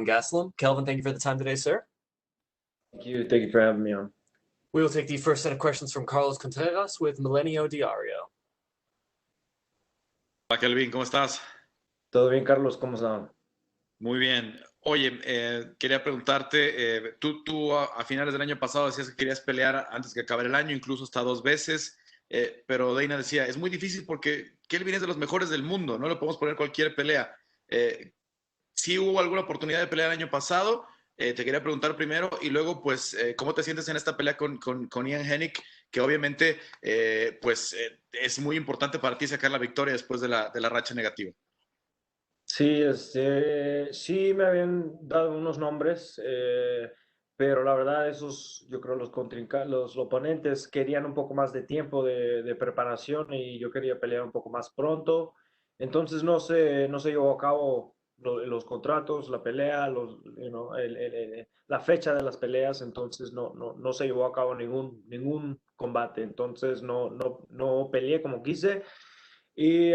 Gastelum. Kelvin, thank you for the time today, sir. Thank you. Thank you for having me on. We will take the first set of questions from Carlos Contreras with Milenio Diario. Hola Kelvin, ¿cómo estás? ¿Todo bien, Carlos? ¿Cómo están? Muy bien. Oye, quería preguntarte, tú a finales del año pasado decías que querías pelear antes que acabar el año, incluso hasta 2 veces, pero Dana decía, es muy difícil porque Kelvin es de los mejores del mundo, no le podemos poner cualquier pelea. ¿Sí hubo alguna oportunidad de pelear el año pasado? Te quería preguntar primero y luego, pues, ¿cómo te sientes en esta pelea con Ian Heinick? Que obviamente, es muy importante para ti sacar la victoria después de la racha negativa. Sí, sí me habían dado unos nombres, pero la verdad yo creo los oponentes querían un poco más de tiempo de preparación y yo quería pelear un poco más pronto. Entonces no se llevó a cabo los contratos, la pelea, la fecha de las peleas, entonces no se llevó a cabo ningún combate. Entonces no peleé como quise. Y,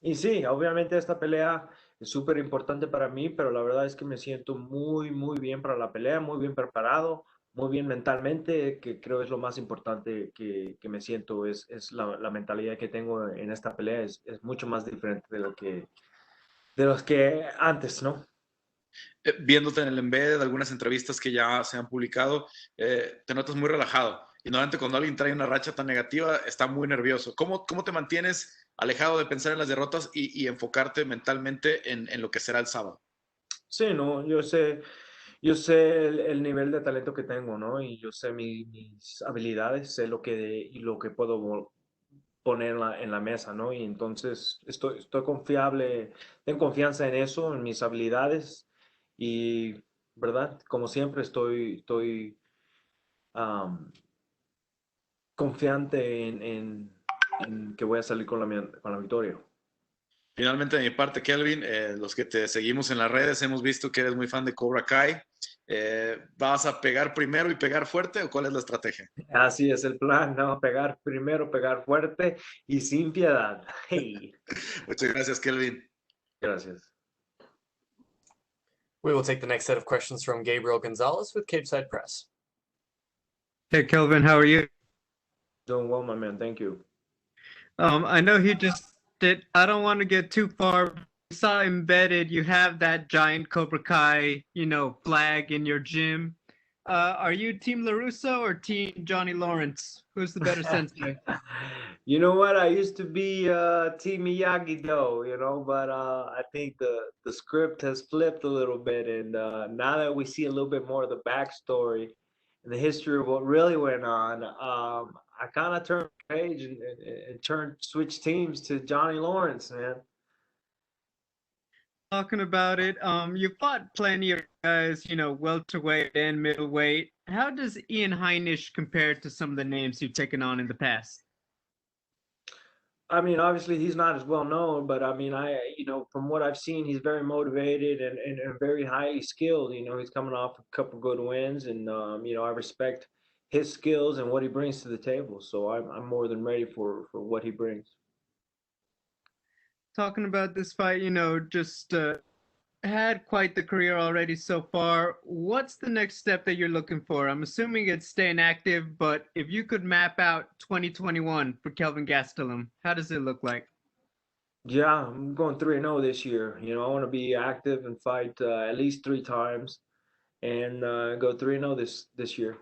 y sí, obviamente esta pelea es súper importante para mí, pero la verdad es que me siento muy bien para la pelea, muy bien preparado, muy bien mentalmente, que creo es lo más importante que me siento, es la mentalidad que tengo en esta pelea, es mucho más diferente de los que antes, ¿no? Viéndote en el Embedded, algunas entrevistas que ya se han publicado, te notas muy relajado. Y normalmente cuando alguien trae una racha tan negativa, está muy nervioso. ¿Cómo te mantienes alejado de pensar en las derrotas y enfocarte mentalmente en lo que será el sábado? Sí, no, yo sé el nivel de talento que tengo, ¿no? Y yo sé mis habilidades, sé lo que puedo poner en la mesa, ¿no? Y entonces estoy confiable, tengo confianza en eso, en mis habilidades y, ¿verdad? Como siempre estoy am, confiante en que voy a salir con la victoria. Finalmente, de mi parte, Kelvin, los que te seguimos en las redes hemos visto que eres muy fan de Cobra Kai. ¿Vas a pegar primero y pegar fuerte o cuál es la estrategia? Así es el plan, ¿no? Pegar primero, pegar fuerte y sin piedad. Hey. Muchas gracias, Kelvin. Gracias. We will take the next set of questions from Gabriel Gonzalez with Cape Side Press. Hey, Kelvin, how are you? Doing well, my man. Thank you. I know he just did. I don't want to get too far. We saw embedded. You have that giant Cobra Kai, flag in your gym. Are you Team LaRusso or Team Johnny Lawrence? Who's the better sensei? You know what? I used to be Team Miyagi-Do, but I think the script has flipped a little bit, and now that we see a little bit more of the backstory and the history of what really went on, I kind of turned the page and switch teams to Johnny Lawrence, man. Talking about it, you fought plenty of guys, welterweight and middleweight. How does Ian Heinisch compare to some of the names you've taken on in the past? I mean, obviously he's not as well known, but I mean, from what I've seen, he's very motivated and very highly skilled. He's coming off a couple good wins, and I respect his skills and what he brings to the table. So I'm more than ready for what he brings. Talking about this fight, just had quite the career already so far. What's the next step that you're looking for? I'm assuming it's staying active, but if you could map out 2021 for Kelvin Gastelum, how does it look like? Yeah, I'm going 3-0 this year. I want to be active and fight at least 3 times, and go 3-0 this year.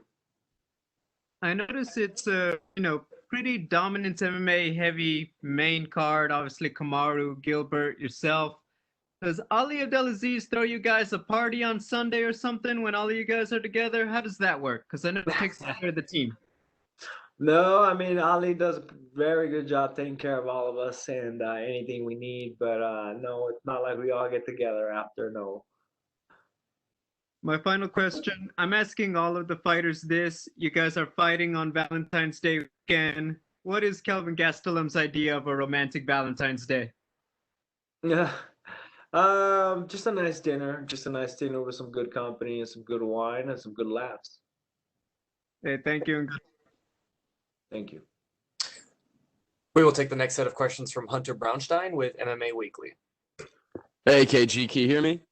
I notice it's a pretty dominant MMA heavy main card. Obviously, Kamaru, Gilbert, yourself. Does Ali Abdelaziz throw you guys a party on Sunday or something when all of you guys are together? How does that work? Because I know it takes care of the team. No, I mean Ali does a very good job taking care of all of us and anything we need. But no, it's not like we all get together after. No. My final question, I'm asking all of the fighters this. You guys are fighting on Valentine's Day weekend. What is Kelvin Gastelum's idea of a romantic Valentine's Day? Yeah. Just a nice dinner with some good company and some good wine and some good laughs. Hey, thank you. Thank you. We will take the next set of questions from Hunter Brownstein with MMA Weekly. Hey, KG, can you hear me?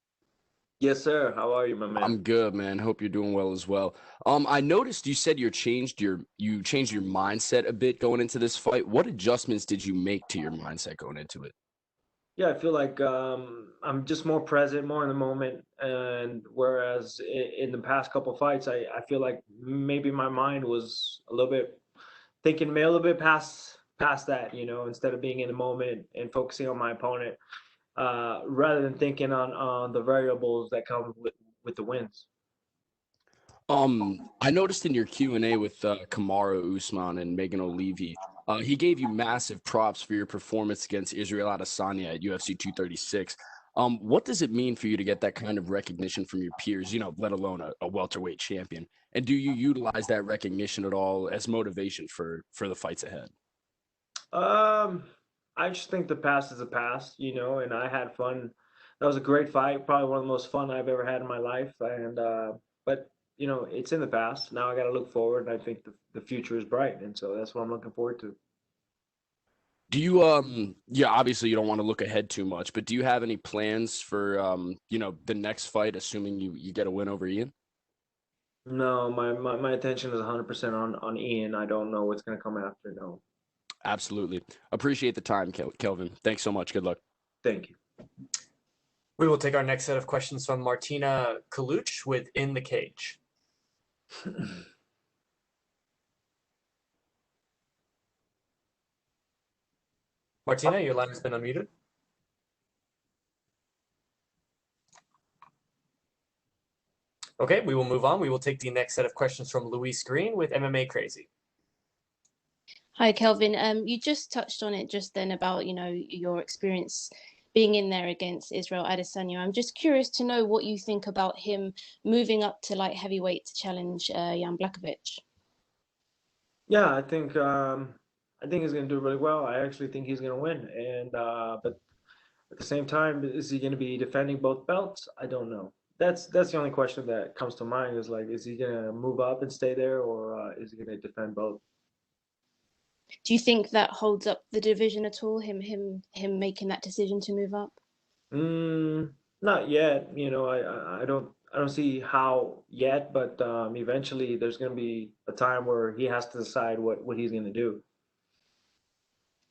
Yes, sir. How are you, my man? I'm good, man. Hope you're doing well as well. I noticed you said you changed your mindset a bit going into this fight. What adjustments did you make to your mindset going into it? Yeah, I feel like I'm just more present, more in the moment. And whereas in the past couple fights, I feel like maybe my mind was a little bit thinking a little bit past that, instead of being in the moment and focusing on my opponent, rather than thinking on the variables that come with the wins. I noticed in your Q&A with Kamaru Usman and Megan O'Leary, he gave you massive props for your performance against Israel Adesanya at UFC 236. What does it mean for you to get that kind of recognition from your peers, let alone a welterweight champion? And do you utilize that recognition at all as motivation for the fights ahead? I just think the past is the past, and I had fun. That was a great fight, probably one of the most fun I've ever had in my life. And but it's in the past. Now I got to look forward, and I think the future is bright, and so that's what I'm looking forward to. Do you yeah, obviously you don't want to look ahead too much, but do you have any plans for the next fight, assuming you get a win over Ian? No, my attention is 100% on Ian. I don't know what's going to come after. No. Absolutely. Appreciate the time, Kelvin. Thanks so much. Good luck. Thank you. We will take our next set of questions from Martina Kaluch with In the Cage. Martina, your line has been unmuted. Okay, we will move on. We will take the next set of questions from Luis Green with MMA Crazy. Hi, Kelvin. You just touched on it just then about, your experience being in there against Israel Adesanya. I'm just curious to know what you think about him moving up to light heavyweight to challenge Jan Blachowicz. Yeah, I think he's going to do really well. I actually think he's going to win. And but at the same time, is he going to be defending both belts? I don't know. That's the only question that comes to mind is like, is he going to move up and stay there, or is he going to defend both? Do you think that holds up the division at all? Him making that decision to move up? Not yet. I don't see how yet, but eventually there's going to be a time where he has to decide what he's going to do.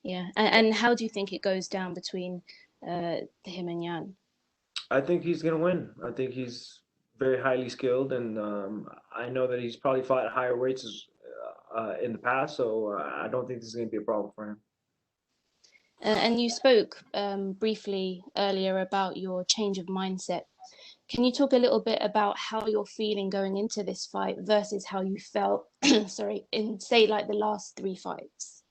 Yeah, and how do you think it goes down between him and Jan? I think he's going to win. I think he's very highly skilled, and I know that he's probably fought at higher weights in the past, so I don't think this is going to be a problem for him. And you spoke briefly earlier about your change of mindset. Can you talk a little bit about how you're feeling going into this fight versus how you felt, in say like the last 3 fights?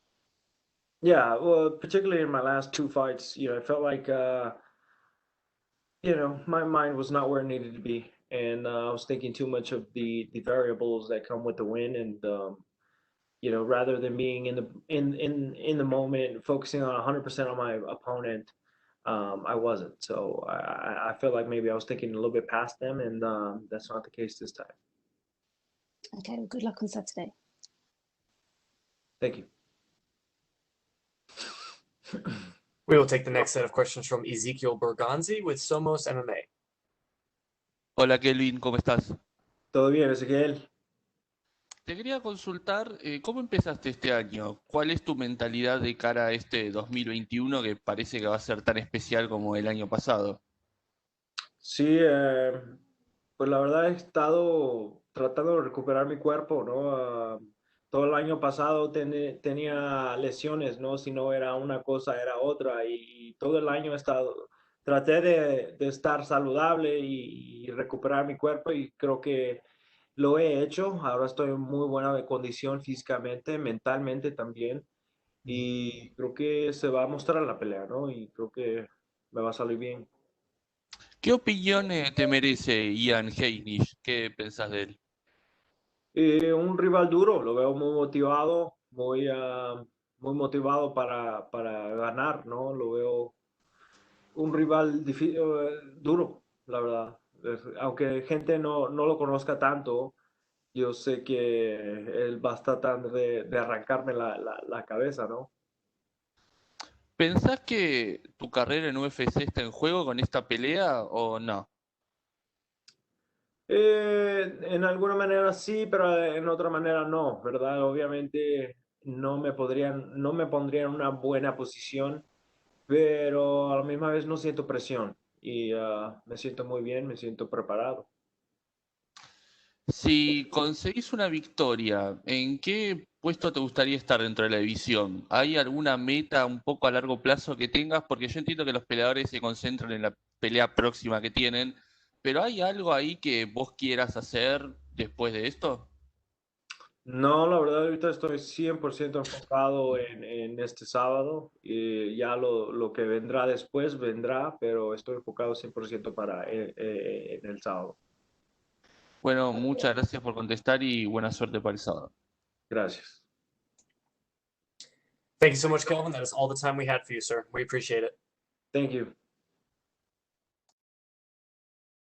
Yeah, well, particularly in my last 2 fights, I felt like my mind was not where it needed to be, and I was thinking too much of the variables that come with the win, and rather than being in the moment, focusing on 100% on my opponent, I wasn't. So I feel like maybe I was thinking a little bit past them, and that's not the case this time. Okay, well, good luck on Saturday. Thank you. We will take the next set of questions from Ezekiel Berganzi with Somos MMA. Hola Kelvin, ¿cómo estás? ¿Todo bien, Ezequiel? Te quería consultar, ¿cómo empezaste este año? ¿Cuál es tu mentalidad de cara a este 2021 que parece que va a ser tan especial como el año pasado? Sí, pues la verdad he estado tratando de recuperar mi cuerpo, ¿no? Todo el año pasado tenía lesiones, ¿no? Si no era una cosa, era otra. Y todo el año traté de estar saludable y recuperar mi cuerpo y creo que lo he hecho. Ahora estoy en muy buena condición físicamente, mentalmente también. Y creo que se va a mostrar la pelea, ¿no? Y creo que me va a salir bien. ¿Qué opinión te merece Ian Heinisch? ¿Qué pensás de él? Un rival duro, lo veo muy motivado, muy motivado para ganar, ¿no? Lo veo un rival duro, la verdad. Aunque gente no lo conozca tanto, yo sé que él va a estar tratando de arrancarme la cabeza, ¿no? ¿Pensás que tu carrera en UFC está en juego con esta pelea o no? En alguna manera sí, pero en otra manera no, ¿verdad? Obviamente no me pondría en una buena posición, pero a la misma vez no siento presión y me siento muy bien, me siento preparado. Si conseguís una victoria, ¿en qué puesto te gustaría estar dentro de la división? ¿Hay alguna meta un poco a largo plazo que tengas? Porque yo entiendo que los peleadores se concentran en la pelea próxima que tienen, pero ¿hay algo ahí que vos quieras hacer después de esto? No, la verdad ahorita estoy 100% enfocado en este sábado y ya lo que vendrá después vendrá, pero estoy enfocado 100% para en el sábado. Bueno, muchas gracias por contestar y buena suerte para el sábado. Gracias. Thank you so much, Kelvin. That is all the time we had for you, sir. We appreciate it. Thank you.